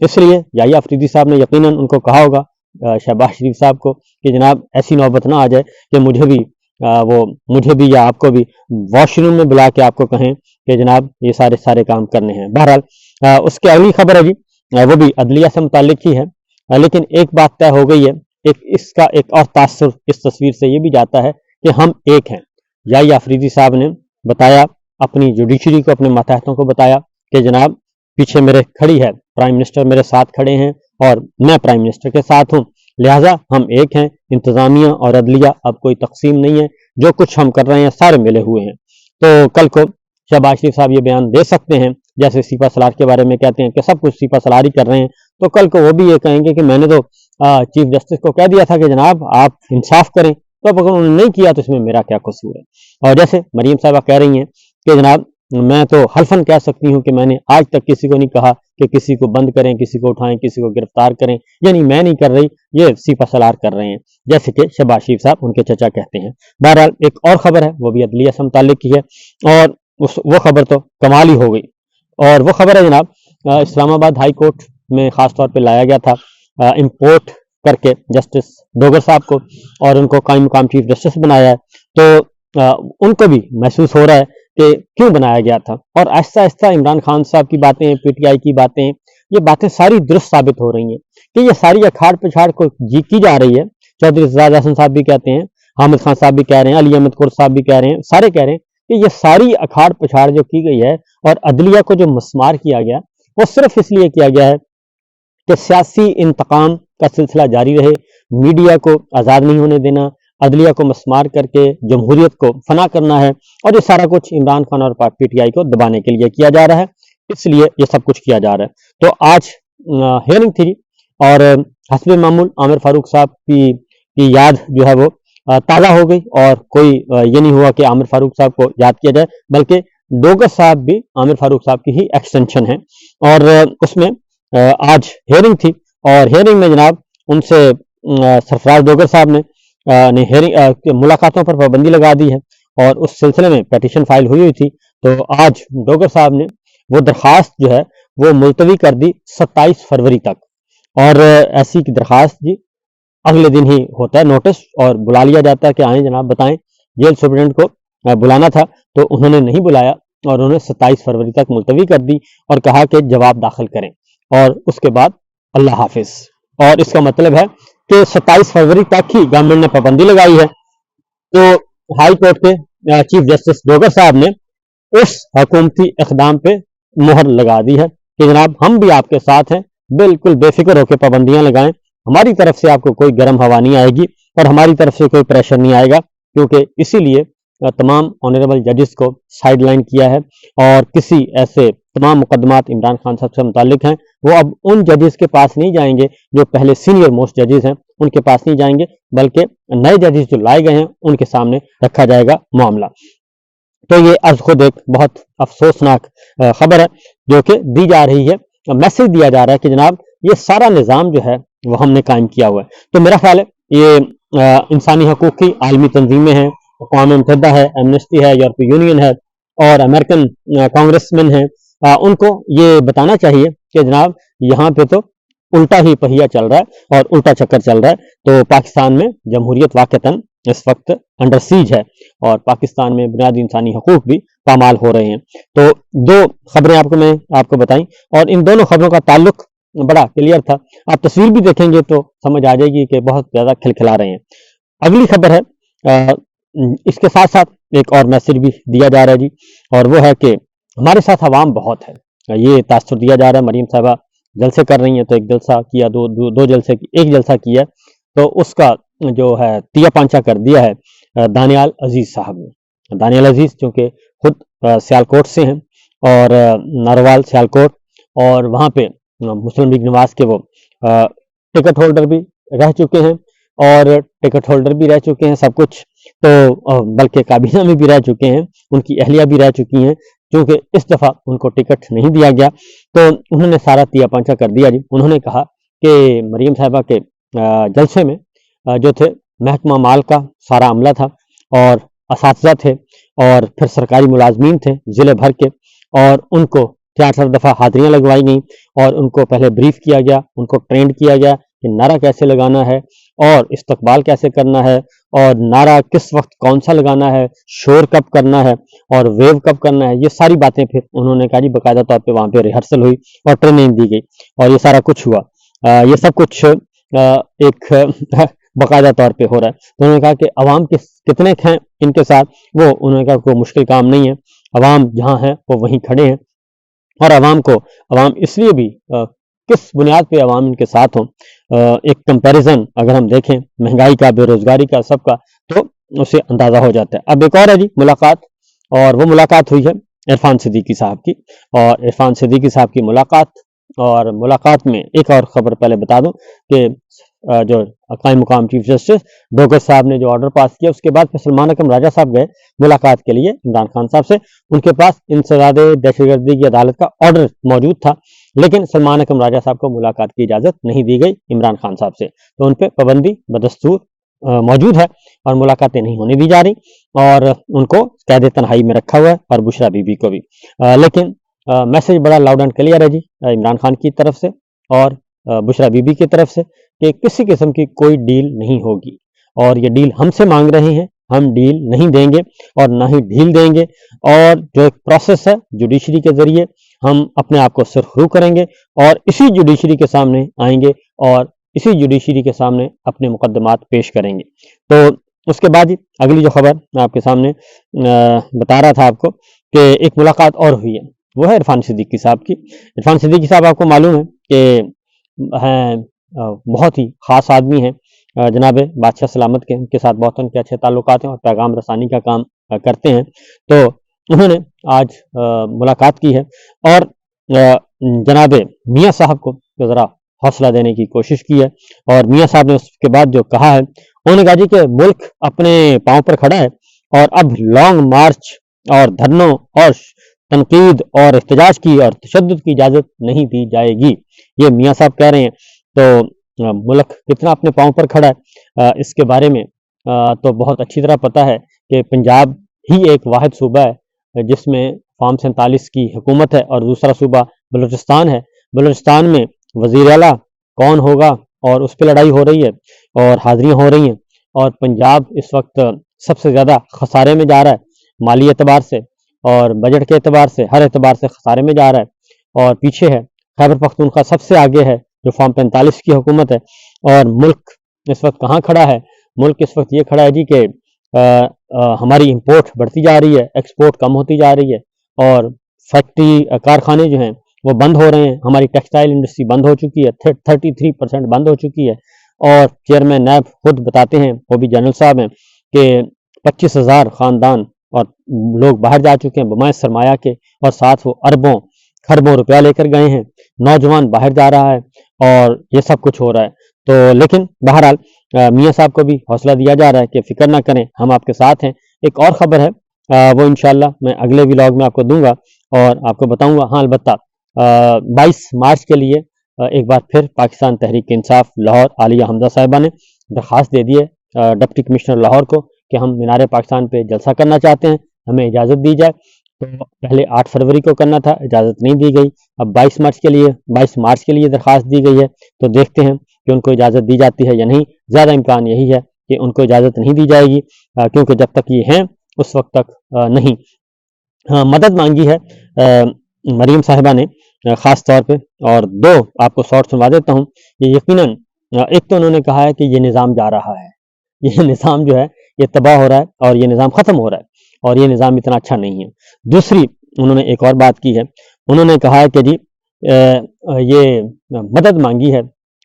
اس لیے یحییٰ آفریدی صاحب نے یقیناً ان کو کہا ہوگا شہباز شریف صاحب کو کہ جناب ایسی نوبت نہ آ جائے کہ مجھے بھی یا آپ کو بھی واش روم میں بلا کے آپ کو کہیں کہ جناب یہ سارے کام کرنے ہیں۔ بہرحال اس کی اگلی خبر ہے جی، وہ بھی عدلیہ سے متعلق ہی ہے، لیکن ایک بات طے ہو گئی ہے، اس کا ایک اور تاثر اس تصویر سے یہ بھی جاتا ہے کہ ہم ایک ہیں۔ یحییٰ آفریدی صاحب نے بتایا اپنی جوڈیشری کو، اپنے ماتحتوں کو بتایا کہ جناب پیچھے میرے کھڑی ہے پرائم منسٹر، میرے ساتھ کھڑے ہیں اور میں پرائم منسٹر کے ساتھ ہوں، لہٰذا ہم ایک ہیں، انتظامیہ اور عدلیہ اب کوئی تقسیم نہیں ہے، جو کچھ ہم کر رہے ہیں سارے ملے ہوئے ہیں۔ تو کل کو شہباز شریف صاحب یہ بیان دے سکتے ہیں، جیسے سپہ سالار کے بارے میں کہتے ہیں کہ سب کچھ سپہ سالار ہی کر رہے ہیں، تو کل کو وہ بھی یہ کہیں گے کہ میں نے تو چیف جسٹس کو کہہ دیا تھا کہ جناب آپ انصاف کریں، تو اب اگر انہوں نے نہیں کیا تو اس میں میرا کیا قصور ہے۔ اور جیسے مریم صاحبہ کہہ رہی ہیں کہ جناب میں تو حلفاً کہہ سکتی ہوں کہ میں نے آج تک کسی کو نہیں کہا کہ کسی کو بند کریں، کسی کو اٹھائیں، کسی کو گرفتار کریں، یعنی میں نہیں کر رہی، یہ سپہ سالار کر رہے ہیں، جیسے کہ شہباز شریف صاحب ان کے چچا کہتے ہیں۔ بہرحال ایک اور خبر ہے، وہ بھی عدلیہ سے متعلق کی ہے، اور وہ خبر تو کمال ہی ہو گئی، اور وہ خبر ہے جناب اسلام آباد ہائی کورٹ میں خاص طور پہ لایا گیا تھا امپورٹ کر کے جسٹس ڈوگر صاحب کو، اور ان کو قائم مقام چیف جسٹس بنایا ہے، تو ان کو بھی محسوس ہو رہا ہے کہ کیوں بنایا گیا تھا، اور آہستہ آہستہ عمران خان صاحب کی باتیں، پی ٹی آئی کی باتیں، یہ باتیں ساری درست ثابت ہو رہی ہیں کہ یہ ساری اکھاڑ پچھاڑ کو کی جا رہی ہے۔ چودھری رضا احسن صاحب بھی کہتے ہیں، حامد خان صاحب بھی کہہ رہے ہیں، علی احمد قرۃ صاحب بھی کہہ رہے ہیں، سارے کہہ رہے ہیں کہ یہ ساری اکھاڑ پچھاڑ جو کی گئی ہے اور عدلیہ کو جو مسمار کیا گیا، وہ صرف اس لیے کیا گیا ہے کہ سیاسی انتقام کا سلسلہ جاری رہے، میڈیا کو آزاد نہیں ہونے دینا، عدلیہ کو مسمار کر کے جمہوریت کو فنا کرنا ہے، اور یہ سارا کچھ عمران خان اور پی ٹی آئی کو دبانے کے لیے کیا جا رہا ہے، اس لیے یہ سب کچھ کیا جا رہا ہے۔ تو آج ہیئرنگ تھی، اور حسب معمول عامر فاروق صاحب کی یاد جو ہے وہ تازہ ہو گئی، اور کوئی یہ نہیں ہوا کہ عامر فاروق صاحب کو یاد کیا جائے، بلکہ ڈوگر صاحب بھی عامر فاروق صاحب کی ہی ایکسٹینشن ہے، اور اس میں آج ہیئرنگ تھی، اور ہیئرنگ میں جناب ان سے سرفراز ڈوگر صاحب نے ملاقاتوں پر پابندی لگا دی ہے، اور اس سلسلے میں پیٹیشن فائل ہوئی تھی، تو آج ڈوگر صاحب نے وہ درخواست جو ہے وہ ملتوی کر دی 27 فروری تک، اور ایسی کی درخواست جی اگلے دن ہی ہوتا ہے نوٹس، اور بلا لیا جاتا ہے کہ آئیں جناب بتائیں۔ جیل سپرنٹینڈنٹ کو بلانا تھا تو انہوں نے نہیں بلایا، اور انہوں نے 27 فروری تک ملتوی کر دی، اور کہا کہ جواب داخل کریں، اور اس کے بعد اللہ حافظ۔ اور اس کا مطلب ہے کہ 27 فروری تک ہی گورنمنٹ نے پابندی لگائی ہے، تو ہائی کورٹ کے چیف جسٹس ڈوگر صاحب نے اس حکومتی اقدام پہ مہر لگا دی ہے کہ جناب ہم بھی آپ کے ساتھ ہیں، بالکل بے فکر ہو کے پابندیاں لگائیں، ہماری طرف سے آپ کو کوئی گرم ہوا نہیں آئے گی، اور ہماری طرف سے کوئی پریشر نہیں آئے گا، کیونکہ اسی لیے تمام آنریبل ججز کو سائیڈ لائن کیا ہے، اور کسی ایسے تمام مقدمات عمران خان صاحب سے متعلق ہیں وہ اب ان ججز کے پاس نہیں جائیں گے جو پہلے سینئر موسٹ ججز ہیں، ان کے پاس نہیں جائیں گے، بلکہ نئے ججز جو لائے گئے ہیں ان کے سامنے رکھا جائے گا معاملہ۔ تو یہ از خود ایک بہت افسوسناک خبر ہے جو کہ دی جا رہی ہے، میسج دیا جا رہا ہے کہ جناب یہ سارا نظام جو ہے وہ ہم نے قائم کیا ہوا ہے۔ تو میرا خیال ہے یہ انسانی حقوق کی عالمی تنظیمیں ہیں، اقوام متحدہ ہے، ایمنسٹی ہے، یورپی یونین ہے، اور امریکن کانگریس مین ہیں، ان کو یہ بتانا چاہیے کہ جناب یہاں پہ تو الٹا ہی پہیا چل رہا ہے اور الٹا چکر چل رہا ہے، تو پاکستان میں جمہوریت واقعتاً اس وقت انڈر سیج ہے، اور پاکستان میں بنیادی انسانی حقوق بھی پامال ہو رہے ہیں۔ تو دو خبریں میں آپ کو بتائیں، اور ان دونوں خبروں کا تعلق بڑا کلیئر تھا، آپ تصویر بھی دیکھیں گے تو سمجھ آ جائے گی کہ بہت زیادہ کھلکھلا رہے ہیں۔ اگلی خبر ہے، اس کے ساتھ ساتھ ایک اور میسج بھی دیا جا رہا ہے جی، اور وہ ہے کہ ہمارے ساتھ عوام بہت ہے، یہ تاثر دیا جا رہا ہے۔ مریم صاحبہ جلسے کر رہی ہیں، تو ایک جلسہ کیا، دو جلسے، ایک جلسہ کیا، تو اس کا جو ہے تیا پانچا کر دیا ہے دانیال عزیز صاحب نے۔ دانیال عزیز چونکہ خود سیالکوٹ سے ہیں، اور ناروال سیالکوٹ، اور وہاں پہ مسلم لیگ نواز کے وہ ٹکٹ ہولڈر بھی رہ چکے ہیں، اور ٹکٹ ہولڈر بھی رہ چکے ہیں سب کچھ، تو بلکہ کابینہ میں بھی رہ چکے ہیں، ان کی اہلیہ بھی رہ چکی ہیں، چونکہ اس دفعہ ان کو ٹکٹ نہیں دیا گیا، تو انہوں نے سارا تیا پانچا کر دیا جی۔ انہوں نے کہا کہ مریم صاحبہ کے جلسے میں جو تھے محکمہ مال کا سارا عملہ تھا، اور اساتذہ تھے، اور پھر سرکاری ملازمین تھے ضلع بھر کے، اور ان کو 6-8 دفعہ حاضریاں لگوائی گئیں اور ان کو پہلے بریف کیا گیا، ان کو ٹرینڈ کیا گیا کہ نعرہ کیسے لگانا ہے اور استقبال کیسے کرنا ہے اور نعرہ کس وقت کون سا لگانا ہے، شور کب کرنا ہے اور ویو کب کرنا ہے، یہ ساری باتیں پھر انہوں نے کہا جی باقاعدہ طور پہ وہاں پہ ریہرسل ہوئی اور ٹریننگ دی گئی اور یہ سارا کچھ ہوا۔ یہ سب کچھ ایک باقاعدہ طور پہ ہو رہا ہے۔ تو انہوں نے کہا کہ عوام کتنے ہیں ان کے ساتھ، وہ انہوں نے کہا کوئی مشکل کام نہیں ہے، عوام جہاں ہیں وہ وہیں کھڑے ہیں اور عوام اس لیے بھی کس بنیاد پہ عوام ان کے ساتھ ہوں، ایک کمپیریزن اگر ہم دیکھیں مہنگائی کا، بے روزگاری کا، سب کا، تو اسے اندازہ ہو جاتا ہے۔ اب ایک اور ہے جی ملاقات، اور وہ ملاقات ہوئی ہے عرفان صدیقی صاحب کی، اور عرفان صدیقی صاحب کی ملاقات میں ایک اور خبر پہلے بتا دوں کہ جو قائم مقام چیف جسٹس ڈوگس صاحب نے جو آرڈر پاس کیا، اس کے بعد پھر سلمان اکرم راجہ صاحب گئے ملاقات کے لیے عمران خان صاحب سے۔ ان کے پاس انسداد دہشت گردی کی عدالت کا آرڈر موجود تھا، لیکن سلمان اکرم راجہ صاحب کو ملاقات کی اجازت نہیں دی گئی عمران خان صاحب سے، تو ان پہ پابندی بدستور موجود ہے اور ملاقاتیں نہیں ہونے دی جا رہی اور ان کو قید تنہائی میں رکھا ہوا ہے، اور بشرا بی بی کو بھی۔ لیکن میسج بڑا لاؤڈ اینڈ کلیئر ہے جی عمران خان کی طرف سے اور بشرا بی بی کی طرف سے کہ کسی قسم کی کوئی ڈیل نہیں ہوگی، اور یہ ڈیل ہم سے مانگ رہے ہیں، ہم ڈیل نہیں دیں گے اور نہ ہی ڈھیل دیں گے، اور جو ایک پروسیس ہے جوڈیشری کے ذریعے ہم اپنے آپ کو سرخرو کریں گے اور اسی جوڈیشری کے سامنے آئیں گے اور اسی جوڈیشری کے سامنے اپنے مقدمات پیش کریں گے۔ تو اس کے بعد اگلی جو خبر میں آپ کے سامنے بتا رہا تھا آپ کو کہ ایک ملاقات اور ہوئی ہے، وہ ہے عرفان صدیقی صاحب کی۔ عرفان صدیقی صاحب آپ کو معلوم ہے کہ ہیں بہت ہی خاص آدمی ہیں، جناب بادشاہ سلامت کے ساتھ بہت ان کے اچھے تعلقات ہیں اور پیغام رسانی کا کام کرتے ہیں۔ تو انہوں نے آج ملاقات کی ہے اور جناب میاں صاحب کو ذرا حوصلہ دینے کی کوشش کی ہے، اور میاں صاحب نے اس کے بعد جو کہا ہے، انہوں نے کہا جی کہ ملک اپنے پاؤں پر کھڑا ہے اور اب لانگ مارچ اور دھرنوں اور تنقید اور احتجاج کی اور تشدد کی اجازت نہیں دی جائے گی، یہ میاں صاحب کہہ رہے ہیں۔ تو ملک کتنا اپنے پاؤں پر کھڑا ہے اس کے بارے میں تو بہت اچھی طرح پتہ ہے کہ پنجاب ہی ایک واحد صوبہ ہے جس میں فارم 47 کی حکومت ہے، اور دوسرا صوبہ بلوچستان ہے۔ بلوچستان میں وزیر اعلیٰ کون ہوگا اور اس پہ لڑائی ہو رہی ہے اور حاضریاں ہو رہی ہیں، اور پنجاب اس وقت سب سے زیادہ خسارے میں جا رہا ہے، مالی اعتبار سے اور بجٹ کے اعتبار سے، ہر اعتبار سے خسارے میں جا رہا ہے اور پیچھے ہے۔ خیبر پختونخوا سب سے آگے ہے جو فارم 45 کی حکومت ہے، اور ملک اس وقت کہاں کھڑا ہے؟ ملک اس وقت یہ کھڑا ہے جی کہ ہماری امپورٹ بڑھتی جا رہی ہے، ایکسپورٹ کم ہوتی جا رہی ہے، اور فیکٹری کارخانے جو ہیں وہ بند ہو رہے ہیں، ہماری ٹیکسٹائل انڈسٹری بند ہو چکی ہے، 33% بند ہو چکی ہے، اور چیئرمین نیب خود بتاتے ہیں، وہ بھی جنرل صاحب ہیں، کہ 25,000 خاندان اور لوگ باہر جا چکے ہیں بمائے سرمایہ کے، اور ساتھ وہ اربوں خربوں روپیہ لے کر گئے ہیں، نوجوان باہر جا رہا ہے اور یہ سب کچھ ہو رہا ہے۔ تو لیکن بہرحال میاں صاحب کو بھی حوصلہ دیا جا رہا ہے کہ فکر نہ کریں، ہم آپ کے ساتھ ہیں۔ ایک اور خبر ہے وہ انشاءاللہ میں اگلے ولاگ میں آپ کو دوں گا اور آپ کو بتاؤں گا۔ ہاں البتہ 22 مارچ کے لیے ایک بار پھر پاکستان تحریک انصاف لاہور عالیہ حمزہ صاحبہ نے درخواست دے دی ہے ڈپٹی کمشنر لاہور کو کہ ہم مینار پاکستان پہ جلسہ کرنا چاہتے ہیں، ہمیں اجازت دی جائے۔ تو پہلے 8 فروری کو کرنا تھا، اجازت نہیں دی گئی، اب 22 مارچ کے لیے درخواست دی گئی ہے۔ تو دیکھتے ہیں کہ ان کو اجازت دی جاتی ہے یا نہیں۔ زیادہ امکان یہی ہے کہ ان کو اجازت نہیں دی جائے گی، کیونکہ جب تک یہ ہیں اس وقت تک نہیں۔ مدد مانگی ہے مریم صاحبہ نے خاص طور پہ، اور 2 آپ کو شارٹ سنوا دیتا ہوں۔ یہ یقیناً ایک تو انہوں نے کہا ہے کہ یہ نظام جا رہا ہے، یہ نظام جو ہے یہ تباہ ہو رہا ہے اور یہ نظام ختم ہو رہا ہے، اور یہ نظام اتنا اچھا نہیں ہے۔ دوسری انہوں نے ایک اور بات کی ہے، انہوں نے کہا ہے کہ جی یہ مدد مانگی ہے،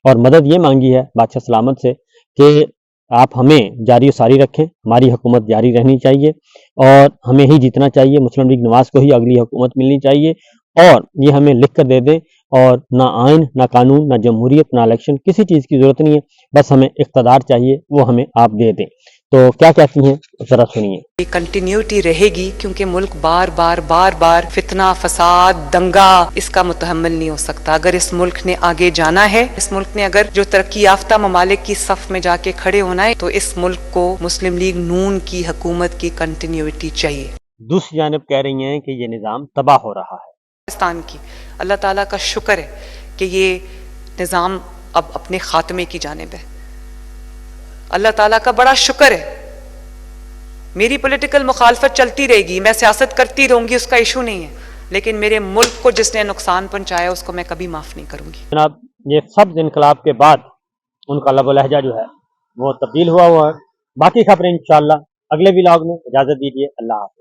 اور مدد یہ مانگی ہے بادشاہ سلامت سے کہ آپ ہمیں جاری و ساری رکھیں، ہماری حکومت جاری رہنی چاہیے اور ہمیں ہی جیتنا چاہیے، مسلم لیگ نواز کو ہی اگلی حکومت ملنی چاہیے، اور یہ ہمیں لکھ کر دے دیں، اور نہ آئین، نہ قانون، نہ جمہوریت، نہ الیکشن، کسی چیز کی ضرورت نہیں ہے، بس ہمیں اقتدار چاہیے، وہ ہمیں آپ دے دیں۔ تو کیا کہتی ہیں ذرا سنیے۔ یہ کنٹینیوٹی رہے گی کیونکہ ملک بار بار فتنہ، فساد، دنگا اس کا متحمل نہیں ہو سکتا۔ اگر اس ملک نے آگے جانا ہے، اس ملک نے اگر جو ترقی یافتہ ممالک کی صف میں جا کے کھڑے ہونا ہے، تو اس ملک کو مسلم لیگ نون کی حکومت کی کنٹینیوٹی چاہیے۔ دوسری جانب کہہ رہی ہیں کہ یہ نظام تباہ ہو رہا ہے۔ پاکستان کی اللہ تعالیٰ کا شکر ہے کہ یہ نظام اب اپنے خاتمے کی جانب ہے. اللہ تعالیٰ کا بڑا شکر ہے. میری پولیٹیکل مخالفت چلتی رہے گی, میں سیاست کرتی رہوں گی, اس کا ایشو نہیں ہے, لیکن میرے ملک کو جس نے نقصان پہنچایا اس کو میں کبھی معاف نہیں کروں گی. جناب یہ سبز انقلاب کے بعد ان کا لب و لہجہ جو ہے وہ تبدیل ہوا ہے. باقی خبریں انشاءاللہ اگلے ولاگ میں. اجازت دیجیے, اللہ حافظ.